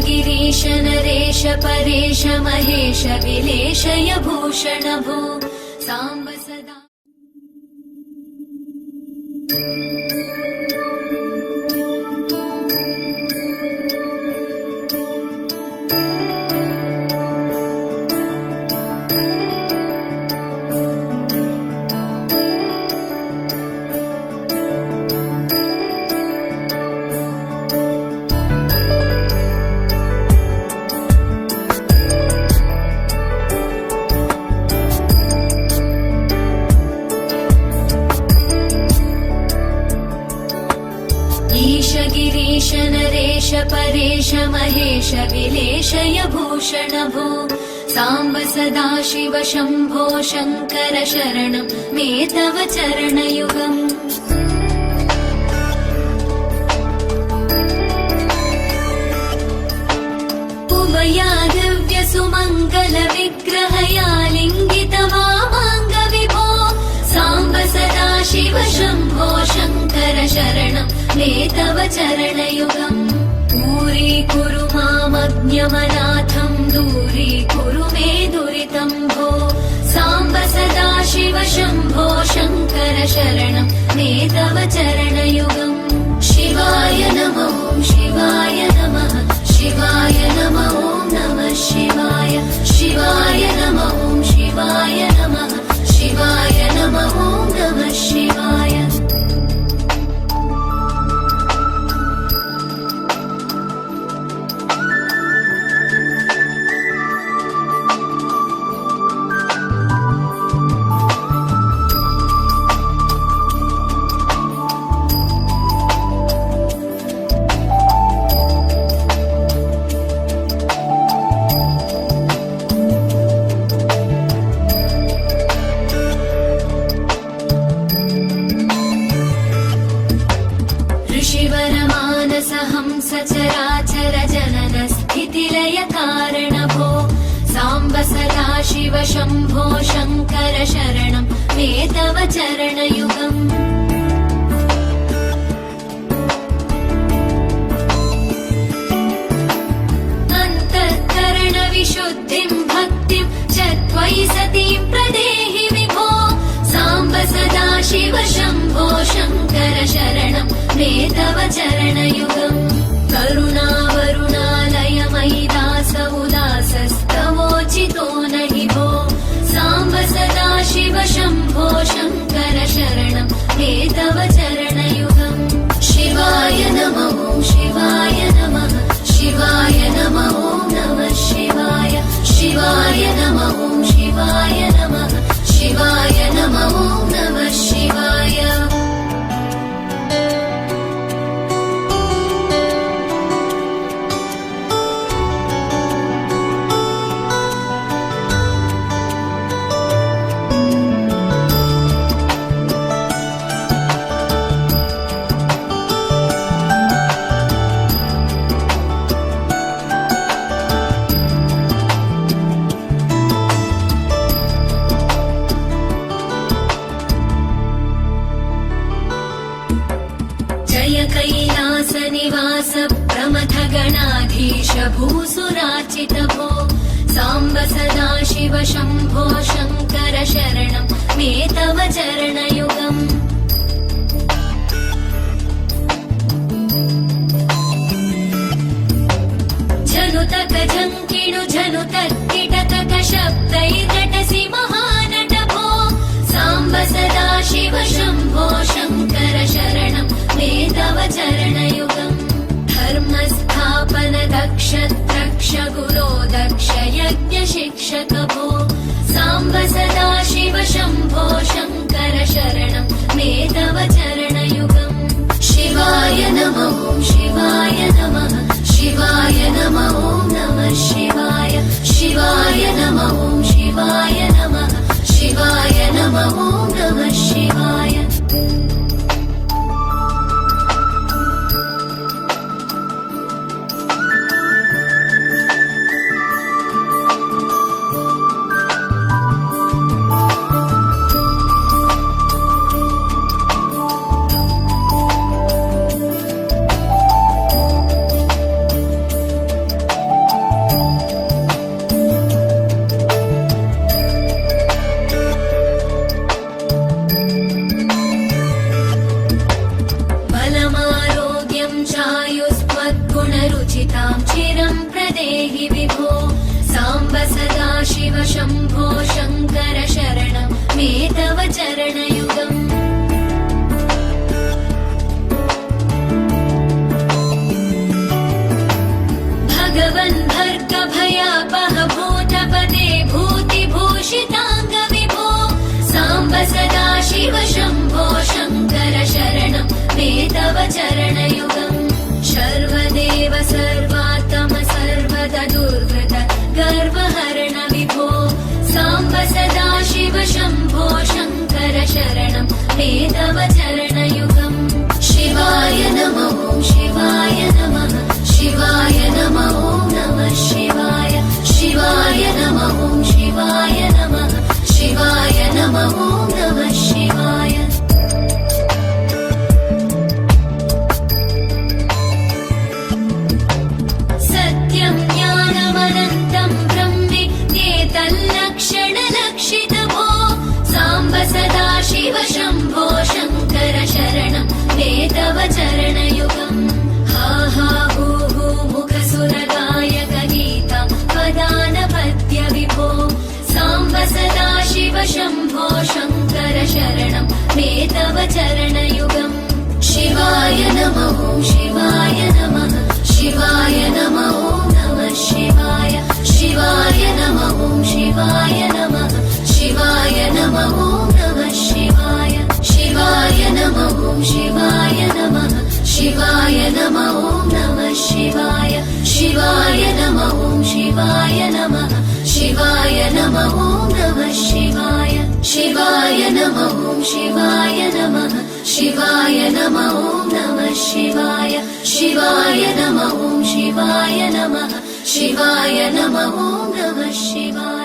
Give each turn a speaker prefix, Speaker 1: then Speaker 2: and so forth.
Speaker 1: गिरीश नरेश परेश महेश विलेशय भूषण भो साम्ब सदा। गिरीश नरेश परेश महेश विलेशय भूषण भो साम्ब सदा शिव शम्भो शङ्कर शरणं मे तव चरणयुगम्। उमया दिव्य सुमङ्गल विग्रहया लिङ्गित वामाङ्ग विभो साम्ब सदा शिव शम्भो शङ्कर शरणं मे तव चरणयुगम्। दूरीकुरु मामज्ञमनाथं दूरीकुरु मे दुरितं भो साम्ब सदा शिव शम्भो शङ्कर शरणं मे तव चरणयुगम्। शिवाय नमः शिवाय नमः शिवाय नमः नमः शिवाय शिवाय नमः शिवाय नमः शिवाय नमः नमः शिवाय। सचराचर जनन स्थितिलय कारण भो साम्ब सदा शिव शम्भो शङ्कर शरणं मे तव चरणयुगम्। अन्तःकरण विशुद्धिं भक्तिं च त्वयि सतीं प्रदेहि विभो साम्ब सदा शिव शम्भो शङ्कर शरणं मे तव चरणयुगम्। करुणावरुणालय मयि दास उदासस्तवोचितो नहि भो साम्ब सदा शिव शम्भो शङ्कर शरणं मे तव चरणयुगम्। शिवाय नमः शिवाय नमः शिवाय नमः नमः शिवाय शिवाय नमः शिवाय नमः शिवाय नमः नमः शिवाय। कैलास निवास प्रमथ गणाधीश भूसुराचित भो साम्ब सदा शिव शम्भो शङ्कर शरणं मे तव चरणयुगम्। जनुतक जङ्किणु जनुतक्किटतक शब्दैर्नटसि महानट भो साम्ब सदा शिव शम्भो शङ्कर शरणं मे तव चरणयुगम्। धर्मस्थापन दक्ष द्रक्ष गुरो दक्ष यज्ञ शिक्षक भो साम्ब सदा शिव शम्भो शङ्कर शरणं मे तव चरणयुगम्। शिवाय नमः शिवाय दीर्घायुष्मद्गुणरुचितां चिरं प्रदेहि विभो साम्ब सदा शिव शम्भो शङ्कर शरणं मे तव चरणयुगम् भगवन् भर्गभयापह भूतपते भूतिभूषिताङ्ग विभो साम्ब सदा शिव शम्भो शङ्कर शरणं मे तव चरणयुगम् सर्वदेव सर्वात्म सर्वदा दुर्गत गर्वहरण विभो साम्ब सदा शिव शम्भो शङ्कर शरणं मे तव चरणयुगम् शिवाय नमः शिवाय नमः शिवाय नमः नमः शिवाय शिवाय नमः शिवाय नमः शिवाय नमः नमः शिवाय सत्यं ज्ञानमनन्तं ब्रह्मेतल्लक्षणलक्षितभो साम्ब सदा शिव शम्भो शङ्कर शरणं मे तव चरणयुगम् हा हा हू हू मुखसुरगायक गीता वदानपद्य विभो साम्ब सदा शिव शम्भो शङ्कर शरणं मे तव चरणयुगम् शिवाय नमः शिवाय नमः शिवाय नमः नमः शिवाय शिवाय नमः शिवाय नमः शिवाय नमः नमः शिवाय शिवाय नमः शिवाय नमः शिवाय नमः नमः शिवाय शिवाय नमः शिवाय नमः शिवाय नमः नमः शिवाय शिवाय नमः शिवाय नमः शिवाय नमः नमः शिवाय शिवाय नमः शिवाय नमः शिवाय नमः नमः शिवाय